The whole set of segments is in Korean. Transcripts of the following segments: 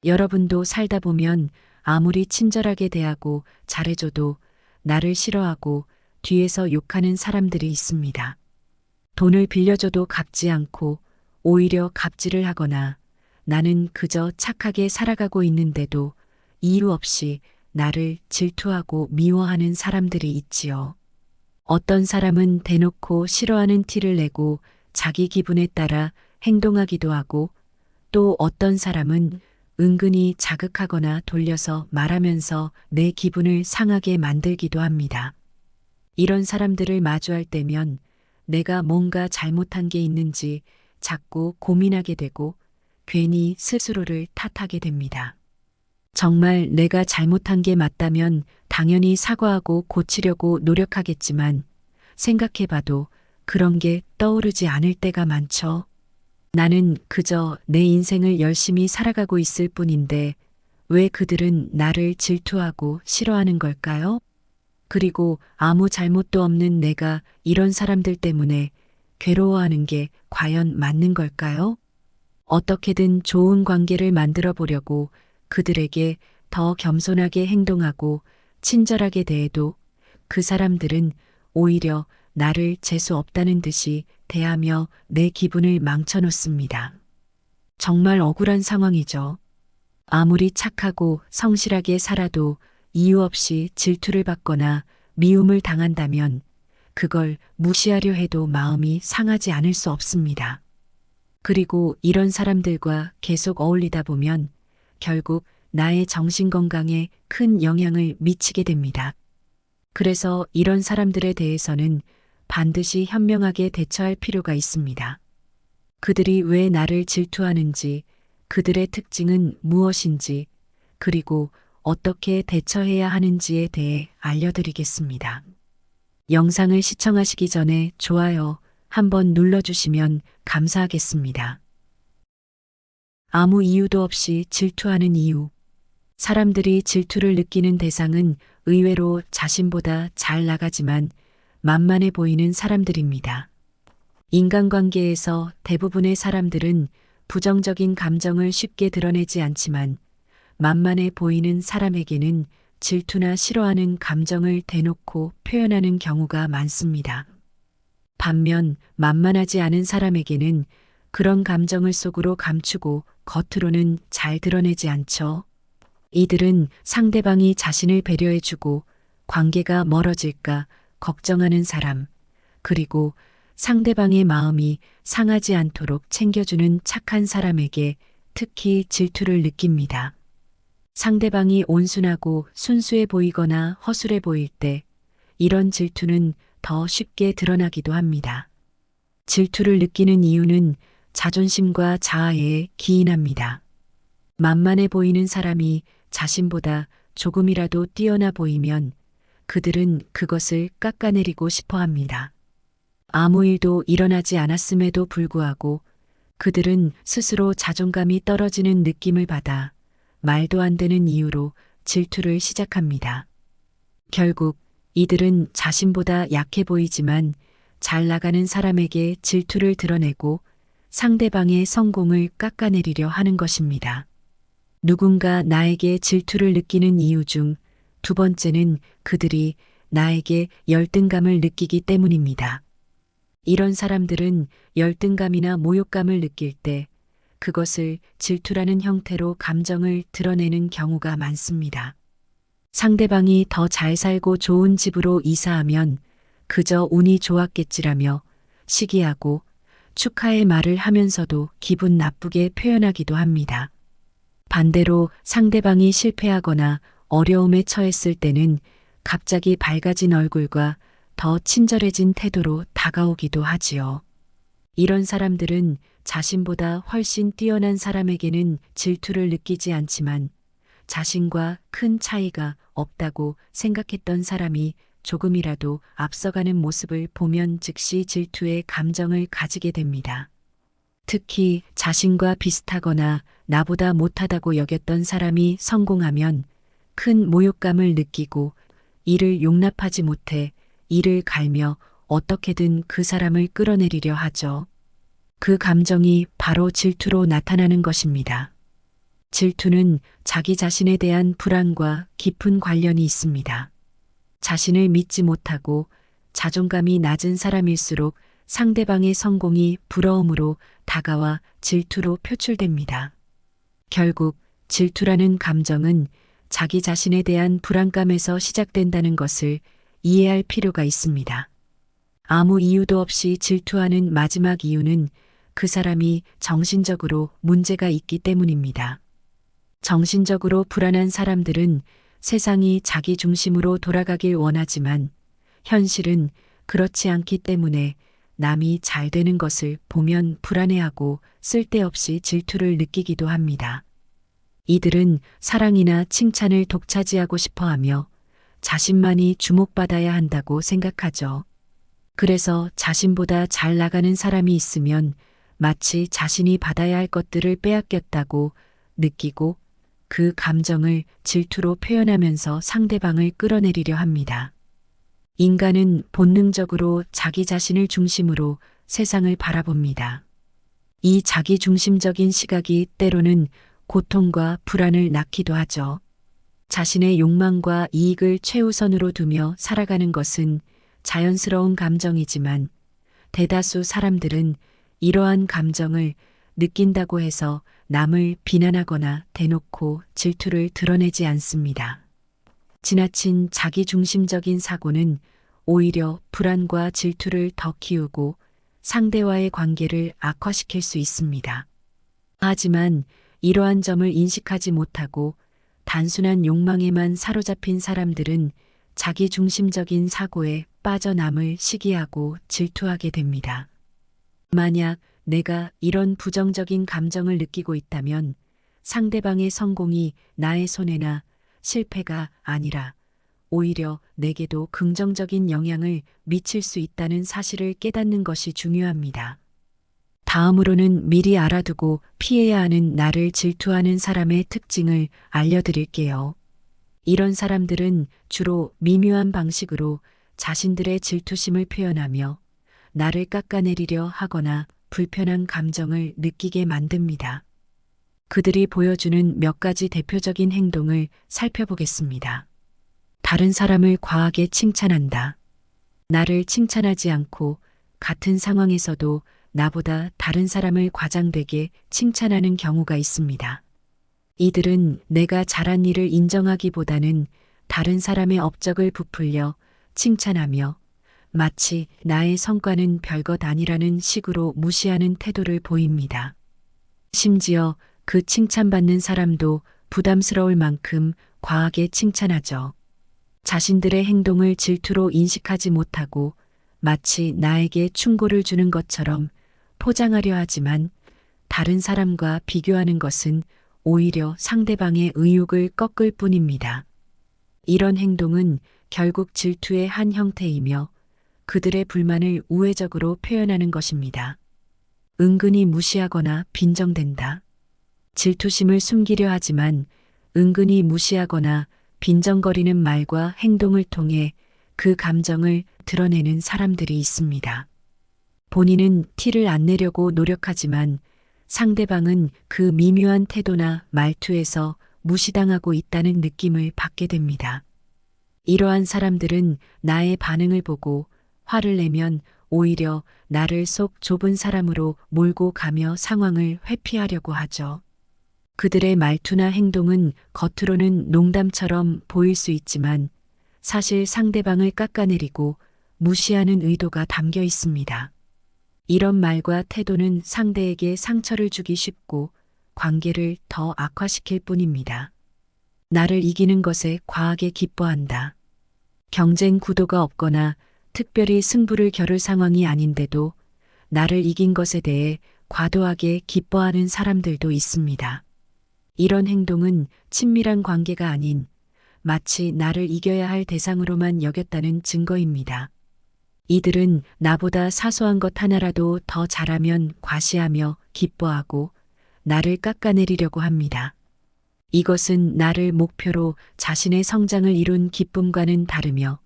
여러분도 살다 보면 아무리 친절하게 대하고 잘해줘도 나를 싫어하고 뒤에서 욕하는 사람들이 있습니다. 돈을 빌려줘도 갚지 않고 오히려 갑질을 하거나 나는 그저 착하게 살아가고 있는데도 이유 없이 나를 질투하고 미워하는 사람들이 있지요. 어떤 사람은 대놓고 싫어하는 티를 내고 자기 기분에 따라 행동하기도 하고 또 어떤 사람은 은근히 자극하거나 돌려서 말하면서 내 기분을 상하게 만들기도 합니다. 이런 사람들을 마주할 때면 내가 뭔가 잘못한 게 있는지 자꾸 고민하게 되고 괜히 스스로를 탓하게 됩니다. 정말 내가 잘못한 게 맞다면 당연히 사과하고 고치려고 노력하겠지만 생각해봐도 그런 게 떠오르지 않을 때가 많죠. 나는 그저 내 인생을 열심히 살아가고 있을 뿐인데 왜 그들은 나를 질투하고 싫어하는 걸까요? 그리고 아무 잘못도 없는 내가 이런 사람들 때문에 괴로워하는 게 과연 맞는 걸까요? 어떻게든 좋은 관계를 만들어 보려고 그들에게 더 겸손하게 행동하고 친절하게 대해도 그 사람들은 오히려 나를 재수 없다는 듯이 대하며 내 기분을 망쳐놓습니다. 정말 억울한 상황이죠. 아무리 착하고 성실하게 살아도 이유 없이 질투를 받거나 미움을 당한다면 그걸 무시하려 해도 마음이 상하지 않을 수 없습니다. 그리고 이런 사람들과 계속 어울리다 보면 결국 나의 정신 건강에 큰 영향을 미치게 됩니다. 그래서 이런 사람들에 대해서는 반드시 현명하게 대처할 필요가 있습니다. 그들이 왜 나를 질투하는지, 그들의 특징은 무엇인지, 그리고 어떻게 대처해야 하는지에 대해 알려드리겠습니다. 영상을 시청하시기 전에 좋아요 한번 눌러주시면 감사하겠습니다. 아무 이유도 없이 질투하는 이유. 사람들이 질투를 느끼는 대상은 의외로 자신보다 잘 나가지만 만만해 보이는 사람들입니다. 인간관계에서 대부분의 사람들은 부정적인 감정을 쉽게 드러내지 않지만 만만해 보이는 사람에게는 질투나 싫어하는 감정을 대놓고 표현하는 경우가 많습니다. 반면 만만하지 않은 사람에게는 그런 감정을 속으로 감추고 겉으로는 잘 드러내지 않죠. 이들은 상대방이 자신을 배려해주고 관계가 멀어질까 걱정하는 사람, 그리고 상대방의 마음이 상하지 않도록 챙겨주는 착한 사람에게 특히 질투를 느낍니다. 상대방이 온순하고 순수해 보이거나 허술해 보일 때 이런 질투는 더 쉽게 드러나기도 합니다. 질투를 느끼는 이유는 자존심과 자아에 기인합니다. 만만해 보이는 사람이 자신보다 조금이라도 뛰어나 보이면 그들은 그것을 깎아내리고 싶어 합니다. 아무 일도 일어나지 않았음에도 불구하고 그들은 스스로 자존감이 떨어지는 느낌을 받아 말도 안 되는 이유로 질투를 시작합니다. 결국 이들은 자신보다 약해 보이지만 잘 나가는 사람에게 질투를 드러내고 상대방의 성공을 깎아내리려 하는 것입니다. 누군가 나에게 질투를 느끼는 이유 중 두 번째는 그들이 나에게 열등감을 느끼기 때문입니다. 이런 사람들은 열등감이나 모욕감을 느낄 때 그것을 질투라는 형태로 감정을 드러내는 경우가 많습니다. 상대방이 더 잘 살고 좋은 집으로 이사하면 그저 운이 좋았겠지라며 시기하고 축하의 말을 하면서도 기분 나쁘게 표현하기도 합니다. 반대로 상대방이 실패하거나 어려움에 처했을 때는 갑자기 밝아진 얼굴과 더 친절해진 태도로 다가오기도 하지요. 이런 사람들은 자신보다 훨씬 뛰어난 사람에게는 질투를 느끼지 않지만 자신과 큰 차이가 없다고 생각했던 사람이 조금이라도 앞서가는 모습을 보면 즉시 질투의 감정을 가지게 됩니다. 특히 자신과 비슷하거나 나보다 못하다고 여겼던 사람이 성공하면 큰 모욕감을 느끼고 이를 용납하지 못해 이를 갈며 어떻게든 그 사람을 끌어내리려 하죠. 그 감정이 바로 질투로 나타나는 것입니다. 질투는 자기 자신에 대한 불안과 깊은 관련이 있습니다. 자신을 믿지 못하고 자존감이 낮은 사람일수록 상대방의 성공이 부러움으로 다가와 질투로 표출됩니다. 결국 질투라는 감정은 자기 자신에 대한 불안감에서 시작된다는 것을 이해할 필요가 있습니다. 아무 이유도 없이 질투하는 마지막 이유는 그 사람이 정신적으로 문제가 있기 때문입니다. 정신적으로 불안한 사람들은 세상이 자기 중심으로 돌아가길 원하지만 현실은 그렇지 않기 때문에 남이 잘 되는 것을 보면 불안해하고 쓸데없이 질투를 느끼기도 합니다. 이들은 사랑이나 칭찬을 독차지하고 싶어 하며 자신만이 주목받아야 한다고 생각하죠. 그래서 자신보다 잘 나가는 사람이 있으면 마치 자신이 받아야 할 것들을 빼앗겼다고 느끼고 그 감정을 질투로 표현하면서 상대방을 끌어내리려 합니다. 인간은 본능적으로 자기 자신을 중심으로 세상을 바라봅니다. 이 자기중심적인 시각이 때로는 고통과 불안을 낳기도 하죠. 자신의 욕망과 이익을 최우선으로 두며 살아가는 것은 자연스러운 감정이지만 대다수 사람들은 이러한 감정을 느낀다고 해서 남을 비난하거나 대놓고 질투를 드러내지 않습니다. 지나친 자기중심적인 사고는 오히려 불안과 질투를 더 키우고 상대와의 관계를 악화시킬 수 있습니다. 하지만 이러한 점을 인식하지 못하고 단순한 욕망에만 사로잡힌 사람들은 자기중심적인 사고에 빠져 남을 시기하고 질투하게 됩니다. 만약 내가 이런 부정적인 감정을 느끼고 있다면 상대방의 성공이 나의 손해나 실패가 아니라 오히려 내게도 긍정적인 영향을 미칠 수 있다는 사실을 깨닫는 것이 중요합니다. 다음으로는 미리 알아두고 피해야 하는 나를 질투하는 사람의 특징을 알려드릴게요. 이런 사람들은 주로 미묘한 방식으로 자신들의 질투심을 표현하며 나를 깎아내리려 하거나 불편한 감정을 느끼게 만듭니다. 그들이 보여주는 몇 가지 대표적인 행동을 살펴보겠습니다. 다른 사람을 과하게 칭찬한다. 나를 칭찬하지 않고 같은 상황에서도 나보다 다른 사람을 과장되게 칭찬하는 경우가 있습니다. 이들은 내가 잘한 일을 인정하기보다는 다른 사람의 업적을 부풀려 칭찬하며 마치 나의 성과는 별것 아니라는 식으로 무시하는 태도를 보입니다. 심지어 그 칭찬받는 사람도 부담스러울 만큼 과하게 칭찬하죠. 자신들의 행동을 질투로 인식하지 못하고 마치 나에게 충고를 주는 것처럼 포장하려 하지만 다른 사람과 비교하는 것은 오히려 상대방의 의욕을 꺾을 뿐입니다. 이런 행동은 결국 질투의 한 형태이며 그들의 불만을 우회적으로 표현하는 것입니다. 은근히 무시하거나 빈정댄다. 질투심을 숨기려 하지만 은근히 무시하거나 빈정거리는 말과 행동을 통해 그 감정을 드러내는 사람들이 있습니다. 본인은 티를 안 내려고 노력하지만 상대방은 그 미묘한 태도나 말투에서 무시당하고 있다는 느낌을 받게 됩니다. 이러한 사람들은 나의 반응을 보고 화를 내면 오히려 나를 속 좁은 사람으로 몰고 가며 상황을 회피하려고 하죠. 그들의 말투나 행동은 겉으로는 농담처럼 보일 수 있지만 사실 상대방을 깎아내리고 무시하는 의도가 담겨 있습니다. 이런 말과 태도는 상대에게 상처를 주기 쉽고 관계를 더 악화시킬 뿐입니다. 나를 이기는 것에 과하게 기뻐한다. 경쟁 구도가 없거나 특별히 승부를 겨룰 상황이 아닌데도 나를 이긴 것에 대해 과도하게 기뻐하는 사람들도 있습니다. 이런 행동은 친밀한 관계가 아닌 마치 나를 이겨야 할 대상으로만 여겼다는 증거입니다. 이들은 나보다 사소한 것 하나라도 더 잘하면 과시하며 기뻐하고 나를 깎아내리려고 합니다. 이것은 나를 목표로 자신의 성장을 이룬 기쁨과는 다르며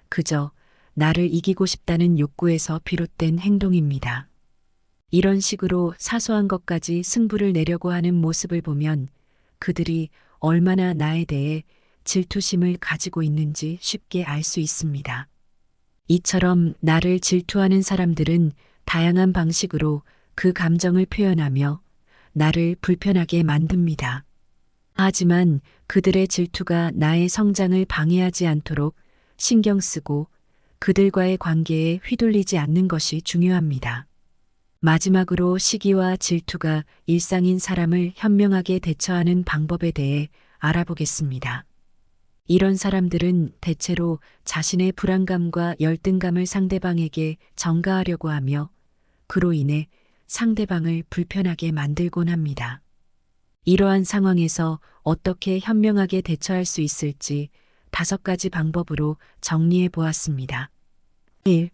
그저 나를 이기고 싶다는 욕구에서 비롯된 행동입니다. 이런 식으로 사소한 것까지 승부를 내려고 하는 모습을 보면 그들이 얼마나 나에 대해 질투심을 가지고 있는지 쉽게 알 수 있습니다. 이처럼 나를 질투하는 사람들은 다양한 방식으로 그 감정을 표현하며 나를 불편하게 만듭니다. 하지만 그들의 질투가 나의 성장을 방해하지 않도록 신경 쓰고 그들과의 관계에 휘둘리지 않는 것이 중요합니다. 마지막으로 시기와 질투가 일상인 사람을 현명하게 대처하는 방법에 대해 알아보겠습니다. 이런 사람들은 대체로 자신의 불안감과 열등감을 상대방에게 전가하려고 하며 그로 인해 상대방을 불편하게 만들곤 합니다. 이러한 상황에서 어떻게 현명하게 대처할 수 있을지 5가지 방법으로 정리해 보았습니다. 1.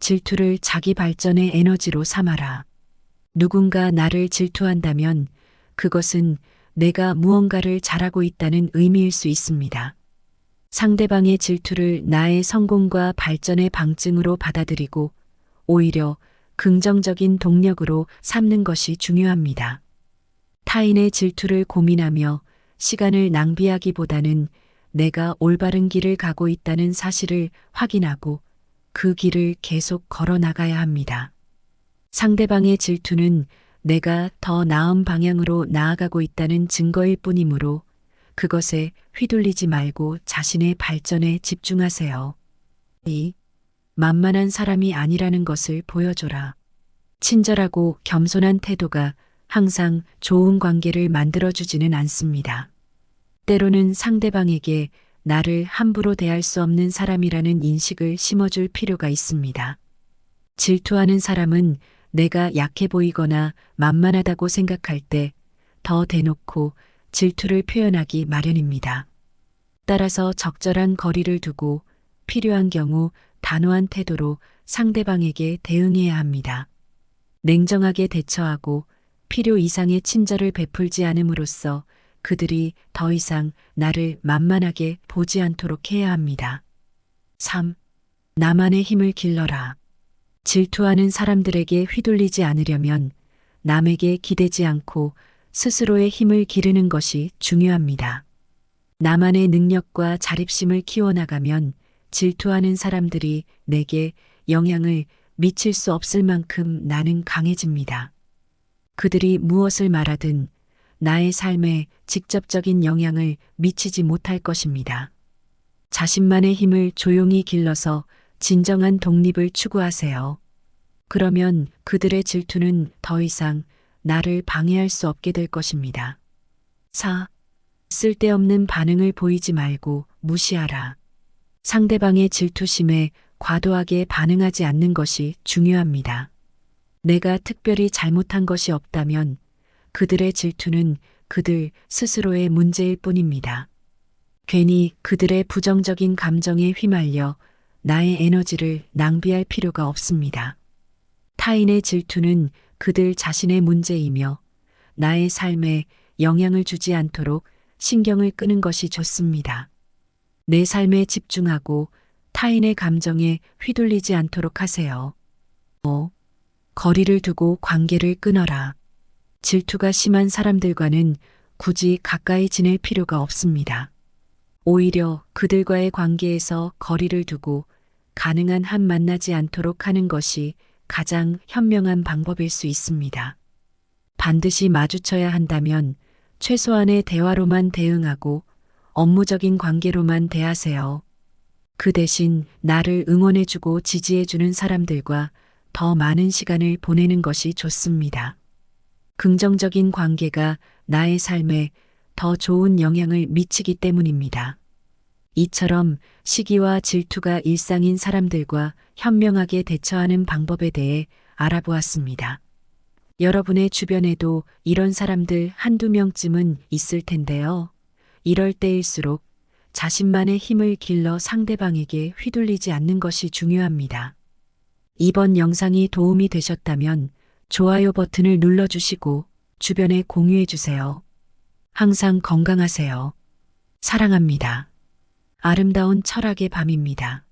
질투를 자기 발전의 에너지로 삼아라. 누군가 나를 질투한다면 그것은 내가 무언가를 잘하고 있다는 의미일 수 있습니다. 상대방의 질투를 나의 성공과 발전의 방증으로 받아들이고 오히려 긍정적인 동력으로 삼는 것이 중요합니다. 타인의 질투를 고민하며 시간을 낭비하기보다는 내가 올바른 길을 가고 있다는 사실을 확인하고 그 길을 계속 걸어 나가야 합니다. 상대방의 질투는 내가 더 나은 방향으로 나아가고 있다는 증거일 뿐이므로 그것에 휘둘리지 말고 자신의 발전에 집중하세요. 2. 만만한 사람이 아니라는 것을 보여줘라. 친절하고 겸손한 태도가 항상 좋은 관계를 만들어주지는 않습니다. 때로는 상대방에게 나를 함부로 대할 수 없는 사람이라는 인식을 심어줄 필요가 있습니다. 질투하는 사람은 내가 약해 보이거나 만만하다고 생각할 때 더 대놓고 질투를 표현하기 마련입니다. 따라서 적절한 거리를 두고 필요한 경우 단호한 태도로 상대방에게 대응해야 합니다. 냉정하게 대처하고 필요 이상의 친절을 베풀지 않음으로써 그들이 더 이상 나를 만만하게 보지 않도록 해야 합니다. 3. 나만의 힘을 길러라. 질투하는 사람들에게 휘둘리지 않으려면 남에게 기대지 않고 스스로의 힘을 기르는 것이 중요합니다. 나만의 능력과 자립심을 키워나가면 질투하는 사람들이 내게 영향을 미칠 수 없을 만큼 나는 강해집니다. 그들이 무엇을 말하든 나의 삶에 직접적인 영향을 미치지 못할 것입니다. 자신만의 힘을 조용히 길러서 진정한 독립을 추구하세요. 그러면 그들의 질투는 더 이상 나를 방해할 수 없게 될 것입니다. 4. 쓸데없는 반응을 보이지 말고 무시하라. 상대방의 질투심에 과도하게 반응하지 않는 것이 중요합니다. 내가 특별히 잘못한 것이 없다면 그들의 질투는 그들 스스로의 문제일 뿐입니다. 괜히 그들의 부정적인 감정에 휘말려 나의 에너지를 낭비할 필요가 없습니다. 타인의 질투는 그들 자신의 문제이며 나의 삶에 영향을 주지 않도록 신경을 끄는 것이 좋습니다. 내 삶에 집중하고 타인의 감정에 휘둘리지 않도록 하세요. 5. 거리를 두고 관계를 끊어라. 질투가 심한 사람들과는 굳이 가까이 지낼 필요가 없습니다. 오히려 그들과의 관계에서 거리를 두고 가능한 한 만나지 않도록 하는 것이 가장 현명한 방법일 수 있습니다. 반드시 마주쳐야 한다면 최소한의 대화로만 대응하고 업무적인 관계로만 대하세요. 그 대신 나를 응원해주고 지지해주는 사람들과 더 많은 시간을 보내는 것이 좋습니다. 긍정적인 관계가 나의 삶에 더 좋은 영향을 미치기 때문입니다. 이처럼 시기와 질투가 일상인 사람들과 현명하게 대처하는 방법에 대해 알아보았습니다. 여러분의 주변에도 이런 사람들 한두 명쯤은 있을 텐데요. 이럴 때일수록 자신만의 힘을 길러 상대방에게 휘둘리지 않는 것이 중요합니다. 이번 영상이 도움이 되셨다면 좋아요 버튼을 눌러주시고 주변에 공유해주세요. 항상 건강하세요. 사랑합니다. 아름다운 철학의 밤입니다.